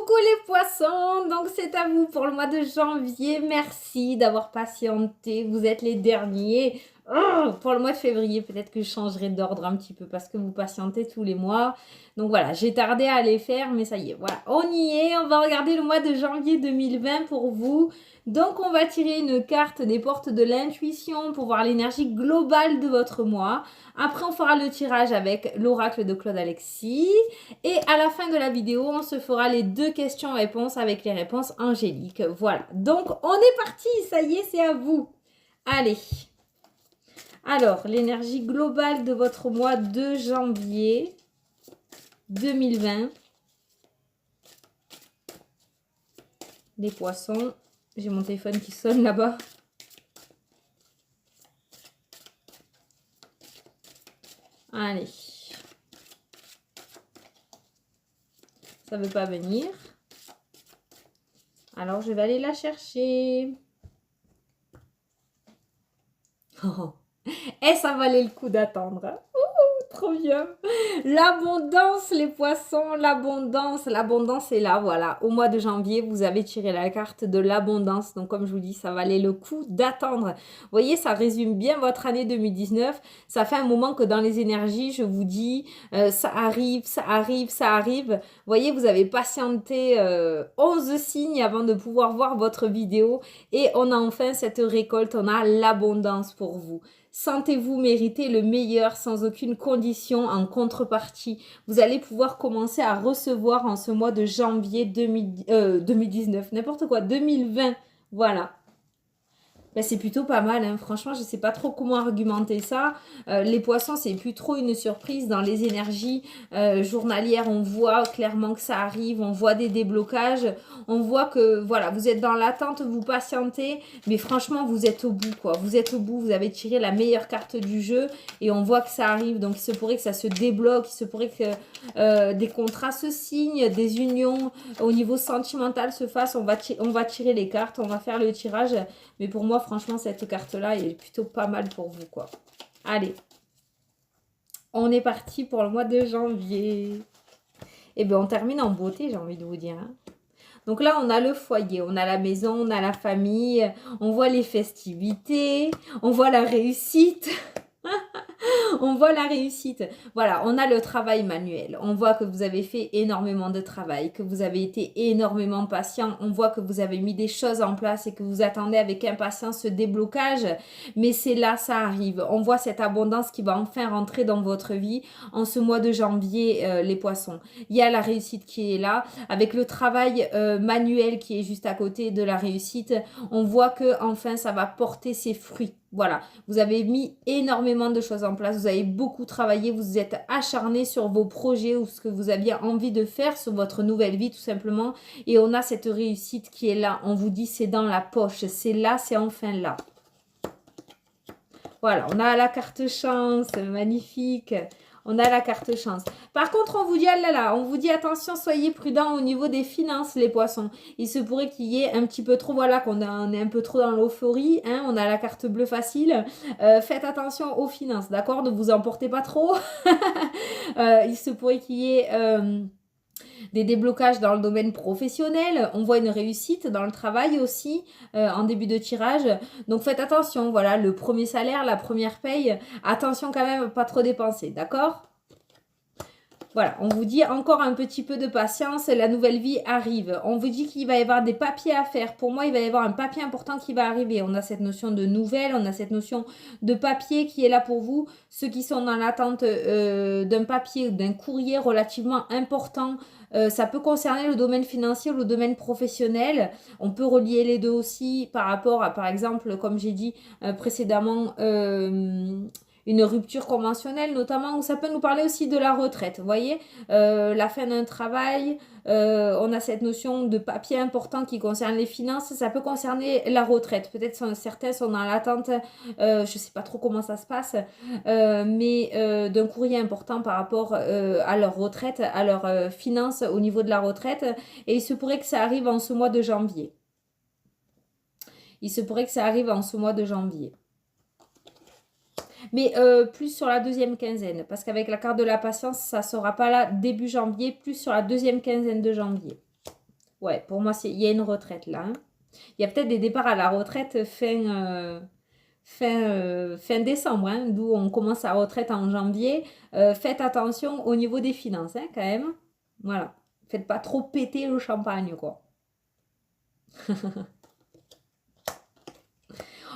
Coucou les poissons, donc c'est à vous pour le mois de janvier. Merci d'avoir patienté, vous êtes les derniers. Pour le mois de février, peut-être que je changerai d'ordre un petit peu parce que vous patientez tous les mois. Donc voilà, j'ai tardé à les faire, mais ça y est, voilà, on y est. On va regarder le mois de janvier 2020 pour vous. Donc on va tirer une carte des portes de l'intuition pour voir l'énergie globale de votre mois. Après, on fera le tirage avec l'oracle de Claude Alexis. Et à la fin de la vidéo, on se fera les 2 questions-réponses avec les réponses angéliques. Voilà, donc on est parti, ça y est, c'est à vous. Allez. Alors, l'énergie globale de votre mois de janvier 2020. Les poissons. J'ai mon téléphone qui sonne là-bas. Allez. Ça ne veut pas venir. Alors, je vais aller la chercher. Oh. Et ça valait le coup d'attendre. Hein. Trop bien. L'abondance, les poissons, l'abondance. L'abondance est là, voilà. Au mois de janvier, vous avez tiré la carte de l'abondance. Donc, comme je vous dis, ça valait le coup d'attendre. Vous voyez, ça résume bien votre année 2019. Ça fait un moment que dans les énergies, je vous dis, ça arrive, ça arrive, ça arrive. Vous voyez, vous avez patienté 11 signes avant de pouvoir voir votre vidéo. Et on a enfin cette récolte, on a l'abondance pour vous. Sentez-vous mériter le meilleur sans aucune condition en contrepartie. Vous allez pouvoir commencer à recevoir en ce mois de janvier 2019, n'importe quoi, 2020. Voilà. Ben, c'est plutôt pas mal, hein. Franchement, je ne sais pas trop comment argumenter ça. Les poissons, c'est plus trop une surprise. Dans les énergies journalières, on voit clairement que ça arrive, on voit des déblocages, on voit que voilà, vous êtes dans l'attente, vous patientez, mais franchement, vous êtes au bout, quoi. Vous êtes au bout, vous avez tiré la meilleure carte du jeu et on voit que ça arrive. Donc, il se pourrait que ça se débloque, il se pourrait que des contrats se signent, des unions au niveau sentimental se fassent. On va tirer les cartes, on va faire le tirage. Mais pour moi, franchement, cette carte-là, elle est plutôt pas mal pour vous, quoi. Allez. On est parti pour le mois de janvier. Et bien, on termine en beauté, j'ai envie de vous dire. Hein. Donc là, on a le foyer, on a la maison, on a la famille, on voit les festivités, on voit la réussite. On voit la réussite. Voilà, on a le travail manuel. On voit que vous avez fait énormément de travail, que vous avez été énormément patient. On voit que vous avez mis des choses en place et que vous attendez avec impatience ce déblocage. Mais c'est là, ça arrive. On voit cette abondance qui va enfin rentrer dans votre vie en ce mois de janvier, les poissons. Il y a la réussite qui est là. Avec le travail manuel qui est juste à côté de la réussite, on voit que enfin ça va porter ses fruits. Voilà, vous avez mis énormément de choses en place, vous avez beaucoup travaillé, vous êtes acharné sur vos projets ou ce que vous aviez envie de faire sur votre nouvelle vie tout simplement. Et on a cette réussite qui est là, on vous dit c'est dans la poche, c'est là, c'est enfin là. Voilà, on a la carte chance, magnifique. On a la carte chance. Par contre, on vous dit, ah là là, on vous dit attention, soyez prudents au niveau des finances, les poissons. Il se pourrait qu'il y ait un petit peu trop, voilà, on est un peu trop dans l'euphorie. Hein, on a la carte bleue facile. Faites attention aux finances, d'accord? Ne vous emportez pas trop. Il se pourrait qu'il y ait... des déblocages dans le domaine professionnel, on voit une réussite dans le travail aussi en début de tirage. Donc faites attention, voilà, le premier salaire, la première paye, attention quand même à pas trop dépenser, d'accord ? Voilà, on vous dit encore un petit peu de patience, la nouvelle vie arrive. On vous dit qu'il va y avoir des papiers à faire. Pour moi, il va y avoir un papier important qui va arriver. On a cette notion de nouvelle, on a cette notion de papier qui est là pour vous. Ceux qui sont dans l'attente d'un papier ou d'un courrier relativement important, ça peut concerner le domaine financier ou le domaine professionnel. On peut relier les deux aussi par rapport à, par exemple, comme j'ai dit précédemment, une rupture conventionnelle notamment, ou ça peut nous parler aussi de la retraite, vous voyez, la fin d'un travail, on a cette notion de papier important qui concerne les finances, ça peut concerner la retraite, peut-être certains sont dans l'attente, je ne sais pas trop comment ça se passe, mais d'un courrier important par rapport à leur retraite, à leurs finances au niveau de la retraite, et il se pourrait que ça arrive en ce mois de janvier. Il se pourrait que ça arrive en ce mois de janvier. Mais plus sur la deuxième quinzaine, parce qu'avec la carte de la patience, ça ne sera pas là début janvier, plus sur la deuxième quinzaine de janvier. Ouais, pour moi, il y a une retraite là, hein. Il y a peut-être des départs à la retraite fin décembre, hein, d'où on commence la retraite en janvier. Faites attention au niveau des finances, hein, quand même. Voilà. Faites pas trop péter le champagne, quoi.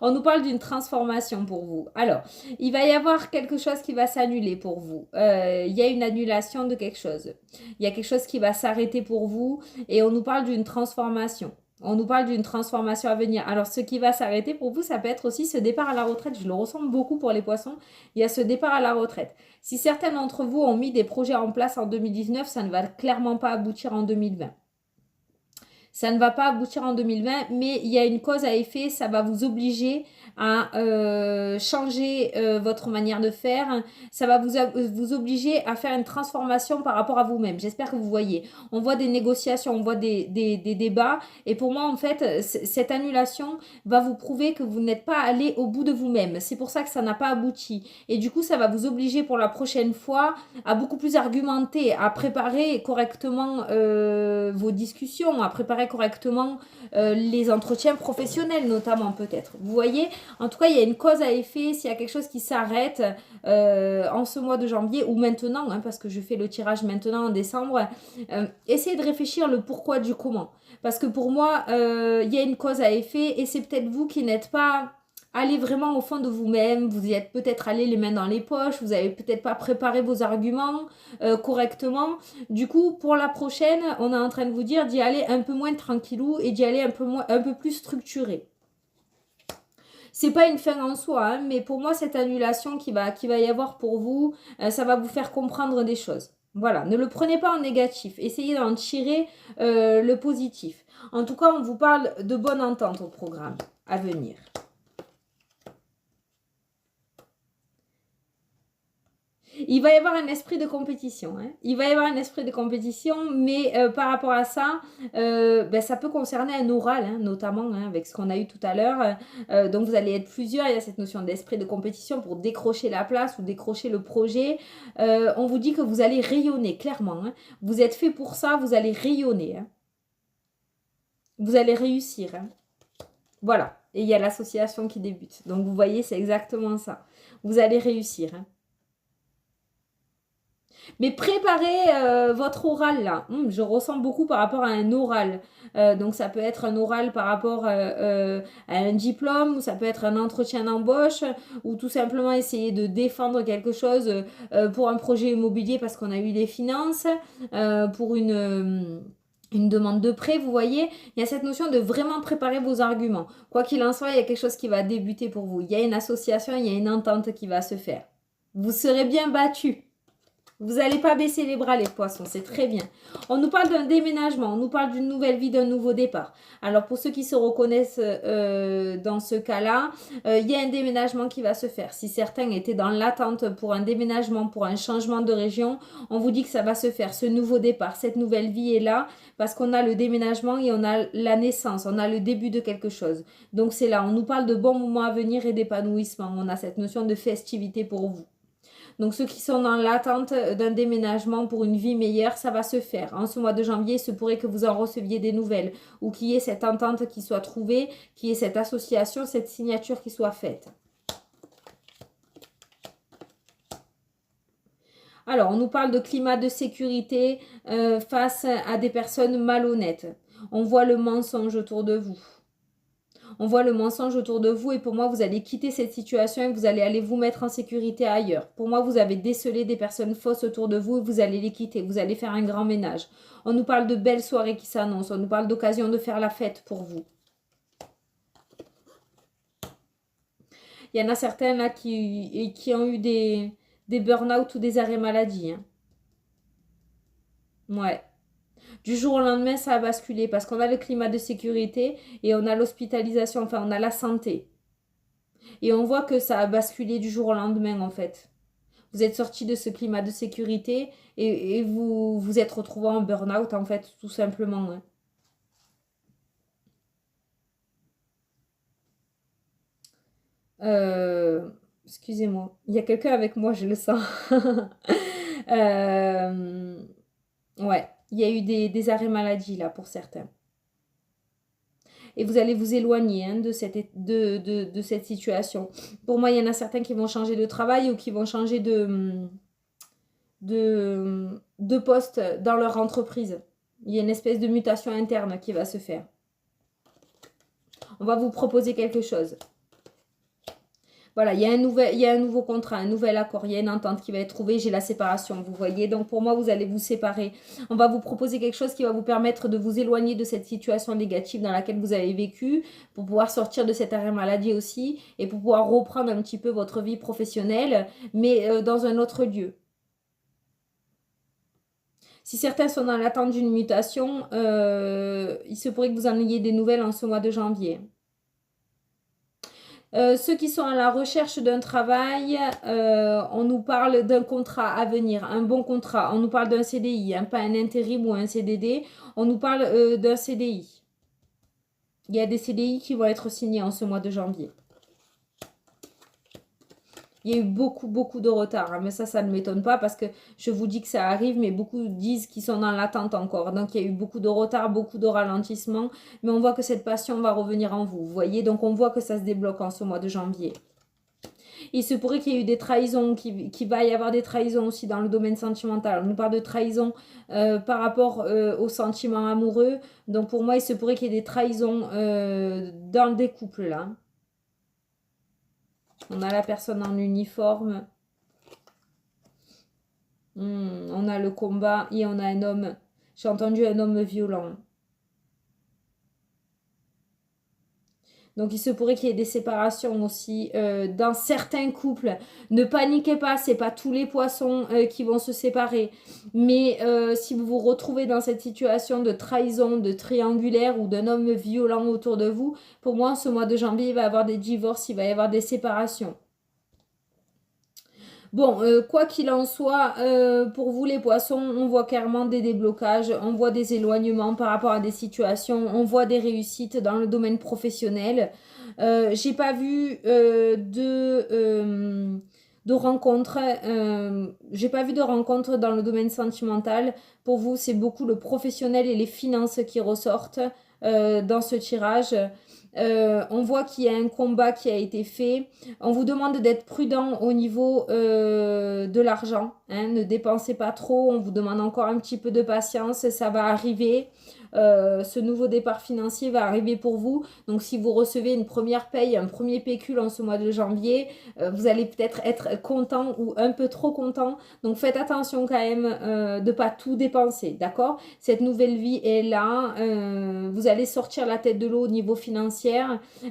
On nous parle d'une transformation pour vous. Alors, il va y avoir quelque chose qui va s'annuler pour vous. Il y a une annulation de quelque chose. Il y a quelque chose qui va s'arrêter pour vous et on nous parle d'une transformation. On nous parle d'une transformation à venir. Alors, ce qui va s'arrêter pour vous, ça peut être aussi ce départ à la retraite. Je le ressens beaucoup pour les poissons. Il y a ce départ à la retraite. Si certains d'entre vous ont mis des projets en place en 2019, ça ne va clairement pas aboutir en 2020. Ça ne va pas aboutir en 2020, mais il y a une cause à effet, ça va vous obliger à changer votre manière de faire, ça va vous obliger à faire une transformation par rapport à vous-même. J'espère que vous voyez. On voit des négociations, on voit des débats, et pour moi, en fait, cette annulation va vous prouver que vous n'êtes pas allé au bout de vous-même. C'est pour ça que ça n'a pas abouti. Et du coup, ça va vous obliger pour la prochaine fois à beaucoup plus argumenter, à préparer correctement vos discussions, à préparer correctement les entretiens professionnels notamment peut-être. Vous voyez, en tout cas, il y a une cause à effet. S'il y a quelque chose qui s'arrête en ce mois de janvier ou maintenant, hein, parce que je fais le tirage maintenant en décembre, essayez de réfléchir le pourquoi du comment. Parce que pour moi, il y a une cause à effet et c'est peut-être vous qui n'êtes pas allez vraiment au fond de vous-même, vous y êtes peut-être allé les mains dans les poches, vous n'avez peut-être pas préparé vos arguments correctement. Du coup, pour la prochaine, on est en train de vous dire d'y aller un peu moins tranquillou et d'y aller un peu plus structuré. C'est pas une fin en soi, hein, mais pour moi, cette annulation qui va y avoir pour vous, ça va vous faire comprendre des choses. Voilà, ne le prenez pas en négatif, essayez d'en tirer le positif. En tout cas, on vous parle de bonne entente au programme à venir. Il va y avoir un esprit de compétition. Hein. Il va y avoir un esprit de compétition, mais par rapport à ça, ça peut concerner un oral, hein, notamment hein, avec ce qu'on a eu tout à l'heure. Donc vous allez être plusieurs, il y a cette notion d'esprit de compétition pour décrocher la place ou décrocher le projet. On vous dit que vous allez rayonner, clairement. Hein. Vous êtes fait pour ça, vous allez rayonner. Hein. Vous allez réussir. Hein. Voilà. Et il y a l'association qui débute. Donc vous voyez, c'est exactement ça. Vous allez réussir. Hein. Mais préparez votre oral là. Je ressens beaucoup par rapport à un oral. Donc ça peut être un oral par rapport à un diplôme, ou ça peut être un entretien d'embauche, ou tout simplement essayer de défendre quelque chose pour un projet immobilier parce qu'on a eu des finances, pour une demande de prêt, vous voyez, il y a cette notion de vraiment préparer vos arguments. Quoi qu'il en soit, il y a quelque chose qui va débuter pour vous. Il y a une association, il y a une entente qui va se faire. Vous serez bien battus. Vous n'allez pas baisser les bras les poissons, c'est très bien. On nous parle d'un déménagement, on nous parle d'une nouvelle vie, d'un nouveau départ. Alors pour ceux qui se reconnaissent dans ce cas-là, il y a un déménagement qui va se faire. Si certains étaient dans l'attente pour un déménagement, pour un changement de région, on vous dit que ça va se faire. Ce nouveau départ, cette nouvelle vie est là parce qu'on a le déménagement et on a la naissance, on a le début de quelque chose. Donc c'est là, on nous parle de bons moments à venir et d'épanouissement. On a cette notion de festivité pour vous. Donc ceux qui sont dans l'attente d'un déménagement pour une vie meilleure, ça va se faire. En ce mois de janvier, il se pourrait que vous en receviez des nouvelles ou qu'il y ait cette entente qui soit trouvée, qu'il y ait cette association, cette signature qui soit faite. Alors, on nous parle de climat de sécurité face à des personnes malhonnêtes. On voit le mensonge autour de vous. On voit le mensonge autour de vous et pour moi, vous allez quitter cette situation et vous allez aller vous mettre en sécurité ailleurs. Pour moi, vous avez décelé des personnes fausses autour de vous et vous allez les quitter. Vous allez faire un grand ménage. On nous parle de belles soirées qui s'annoncent. On nous parle d'occasion de faire la fête pour vous. Il y en a certains là qui ont eu des burn-out ou des arrêts maladie. Hein. Ouais. Du jour au lendemain, ça a basculé parce qu'on a le climat de sécurité et on a l'hospitalisation, enfin on a la santé. Et on voit que ça a basculé du jour au lendemain en fait. Vous êtes sorti de ce climat de sécurité et vous vous êtes retrouvé en burn-out en fait, tout simplement. Hein. Excusez-moi, il y a quelqu'un avec moi, je le sens. Ouais. Il y a eu des arrêts maladie là pour certains. Et vous allez vous éloigner hein, de cette situation. Pour moi, il y en a certains qui vont changer de travail ou qui vont changer de poste dans leur entreprise. Il y a une espèce de mutation interne qui va se faire. On va vous proposer quelque chose. Voilà, il y a un nouveau contrat, un nouvel accord, il y a une entente qui va être trouvée, j'ai la séparation, vous voyez. Donc pour moi, vous allez vous séparer. On va vous proposer quelque chose qui va vous permettre de vous éloigner de cette situation négative dans laquelle vous avez vécu, pour pouvoir sortir de cet arrêt maladie aussi, et pour pouvoir reprendre un petit peu votre vie professionnelle, mais dans un autre lieu. Si certains sont dans l'attente d'une mutation, il se pourrait que vous en ayez des nouvelles en ce mois de janvier. Ceux qui sont à la recherche d'un travail, on nous parle d'un contrat à venir, un bon contrat. On nous parle d'un CDI, hein, pas un intérim ou un CDD. On nous parle d'un CDI. Il y a des CDI qui vont être signés en ce mois de janvier. Il y a eu beaucoup de retard, hein, mais ça ne m'étonne pas parce que je vous dis que ça arrive, mais beaucoup disent qu'ils sont dans l'attente encore. Donc, il y a eu beaucoup de retard, beaucoup de ralentissement, mais on voit que cette passion va revenir en vous, vous voyez. Donc, on voit que ça se débloque en ce mois de janvier. Il se pourrait qu'il y ait eu des trahisons, qu'il va y avoir des trahisons aussi dans le domaine sentimental. On nous parle de trahison par rapport aux sentiments amoureux. Donc, pour moi, il se pourrait qu'il y ait des trahisons dans des couples, là. On a la personne en uniforme. On a le combat et on a un homme. J'ai entendu un homme violent. Donc il se pourrait qu'il y ait des séparations aussi dans certains couples. Ne paniquez pas, c'est pas tous les poissons qui vont se séparer. Mais si vous vous retrouvez dans cette situation de trahison, de triangulaire ou d'un homme violent autour de vous, pour moi, ce mois de janvier, il va y avoir des divorces, il va y avoir des séparations. Bon, quoi qu'il en soit, pour vous les poissons, on voit clairement des déblocages, on voit des éloignements par rapport à des situations, on voit des réussites dans le domaine professionnel. J'ai pas vu de rencontres, j'ai pas vu de rencontres dans le domaine sentimental. Pour vous, c'est beaucoup le professionnel et les finances qui ressortent dans ce tirage. On voit qu'il y a un combat qui a été fait. On vous demande d'être prudent au niveau de l'argent. Hein. Ne dépensez pas trop. On vous demande encore un petit peu de patience. Ça va arriver. Ce nouveau départ financier va arriver pour vous. Donc si vous recevez une première paye, un premier pécule en ce mois de janvier, vous allez peut-être être content ou un peu trop content. Donc faites attention quand même de ne pas tout dépenser, d'accord? Cette nouvelle vie est là. Vous allez sortir la tête de l'eau au niveau financier.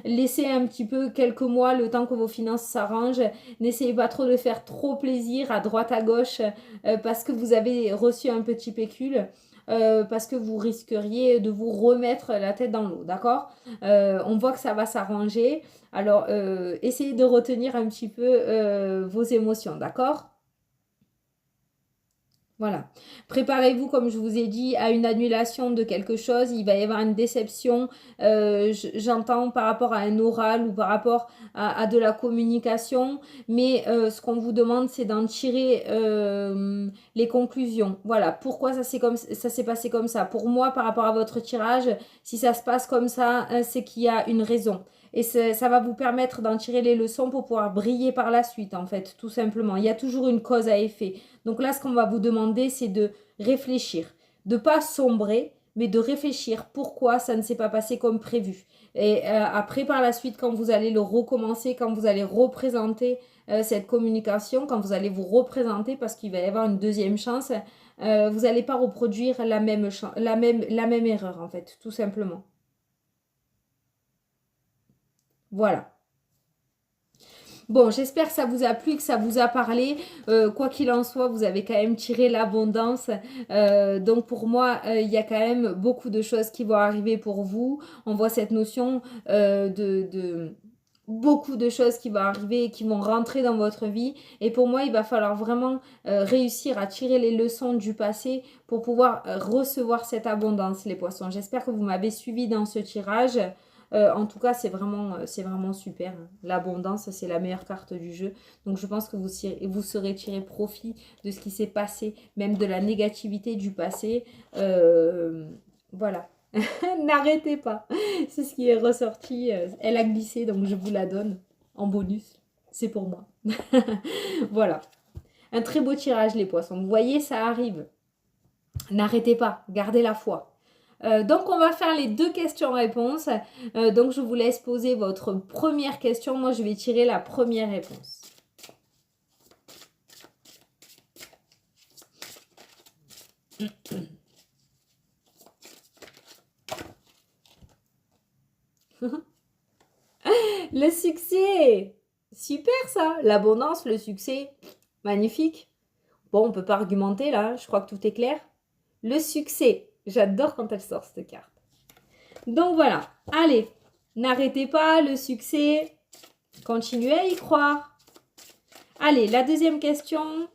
Laissez un petit peu quelques mois le temps que vos finances s'arrangent. N'essayez pas trop de faire trop plaisir à droite à gauche parce que vous avez reçu un petit pécule. Parce que vous risqueriez de vous remettre la tête dans l'eau, d'accord? On voit que ça va s'arranger. Alors, essayez de retenir un petit peu vos émotions, d'accord? Voilà. Préparez-vous, comme je vous ai dit, à une annulation de quelque chose. Il va y avoir une déception, j'entends, par rapport à un oral ou par rapport à de la communication. Mais ce qu'on vous demande, c'est d'en tirer les conclusions. Voilà. Pourquoi ça s'est passé comme ça? Pour moi, par rapport à votre tirage, si ça se passe comme ça, c'est qu'il y a une raison. Et ça va vous permettre d'en tirer les leçons pour pouvoir briller par la suite, en fait, tout simplement. Il y a toujours une cause à effet. Donc là, ce qu'on va vous demander, c'est de réfléchir. De ne pas sombrer, mais de réfléchir pourquoi ça ne s'est pas passé comme prévu. Et après, par la suite, quand vous allez le recommencer, quand vous allez représenter cette communication, quand vous allez vous représenter, parce qu'il va y avoir une deuxième chance, vous n'allez pas reproduire la même erreur, en fait, tout simplement. Voilà. Bon, j'espère que ça vous a plu, que ça vous a parlé. Quoi qu'il en soit, vous avez quand même tiré l'abondance. Donc pour moi, il y a quand même beaucoup de choses qui vont arriver pour vous. On voit cette notion de beaucoup de choses qui vont arriver et qui vont rentrer dans votre vie. Et pour moi, il va falloir vraiment réussir à tirer les leçons du passé pour pouvoir recevoir cette abondance, les poissons. J'espère que vous m'avez suivi dans ce tirage. En tout cas, c'est vraiment super. L'abondance, c'est la meilleure carte du jeu. Donc, je pense que vous saurez tirer profit de ce qui s'est passé, même de la négativité du passé. Voilà. N'arrêtez pas. C'est ce qui est ressorti. Elle a glissé, donc je vous la donne en bonus. C'est pour moi. Voilà. Un très beau tirage, les poissons. Vous voyez, ça arrive. N'arrêtez pas. Gardez la foi. Donc, on va faire les 2 questions-réponses. Donc, je vous laisse poser votre première question. Moi, je vais tirer la première réponse. Le succès! Super ça! L'abondance, le succès, magnifique. Bon, on ne peut pas argumenter là, je crois que tout est clair. Le succès, j'adore quand elle sort cette carte. Donc voilà, allez, n'arrêtez pas, le succès, continuez à y croire. Allez, la deuxième question.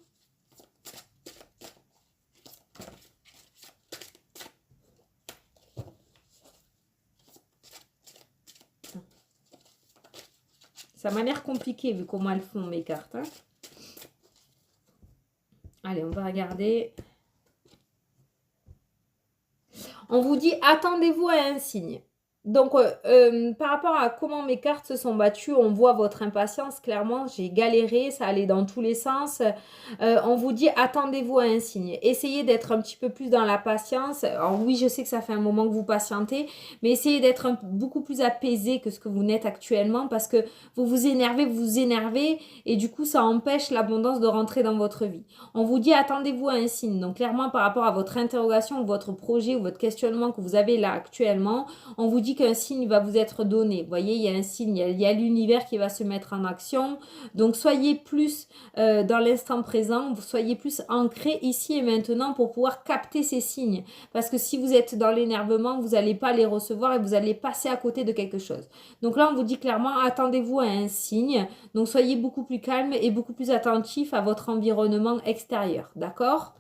Ça m'a l'air compliqué vu comment elles font mes cartes. Hein. Allez, on va regarder. On vous dit, attendez-vous à un signe. Donc, par rapport à comment mes cartes se sont battues, on voit votre impatience. Clairement, j'ai galéré, ça allait dans tous les sens. On vous dit, attendez-vous à un signe. Essayez d'être un petit peu plus dans la patience. Alors oui, je sais que ça fait un moment que vous patientez, mais essayez d'être beaucoup plus apaisé que ce que vous n'êtes actuellement parce que vous vous énervez et du coup, ça empêche l'abondance de rentrer dans votre vie. On vous dit, attendez-vous à un signe. Donc, clairement, par rapport à votre interrogation ou votre projet ou votre questionnement que vous avez là actuellement, on vous dit qu'un signe va vous être donné. Vous voyez, il y a un signe, il y a l'univers qui va se mettre en action. Donc, soyez plus dans l'instant présent, soyez plus ancré ici et maintenant pour pouvoir capter ces signes. Parce que si vous êtes dans l'énervement, vous n'allez pas les recevoir et vous allez passer à côté de quelque chose. Donc là, on vous dit clairement, attendez-vous à un signe. Donc, soyez beaucoup plus calme et beaucoup plus attentif à votre environnement extérieur. D'accord?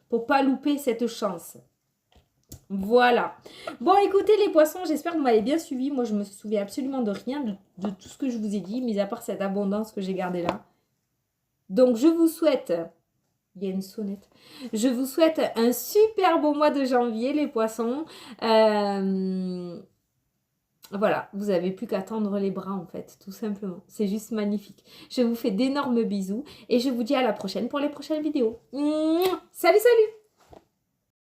Pour pas louper cette chance. Voilà. Bon, écoutez les poissons, j'espère que vous m'avez bien suivi. Moi, je me souviens absolument de rien de tout ce que je vous ai dit, mis à part cette abondance que j'ai gardée là. Donc, je vous souhaite... Il y a une sonnette. Je vous souhaite un super beau mois de janvier, les poissons. Voilà, vous n'avez plus qu'à tendre les bras, en fait, tout simplement. C'est juste magnifique. Je vous fais d'énormes bisous et je vous dis à la prochaine pour les prochaines vidéos. Salut, salut!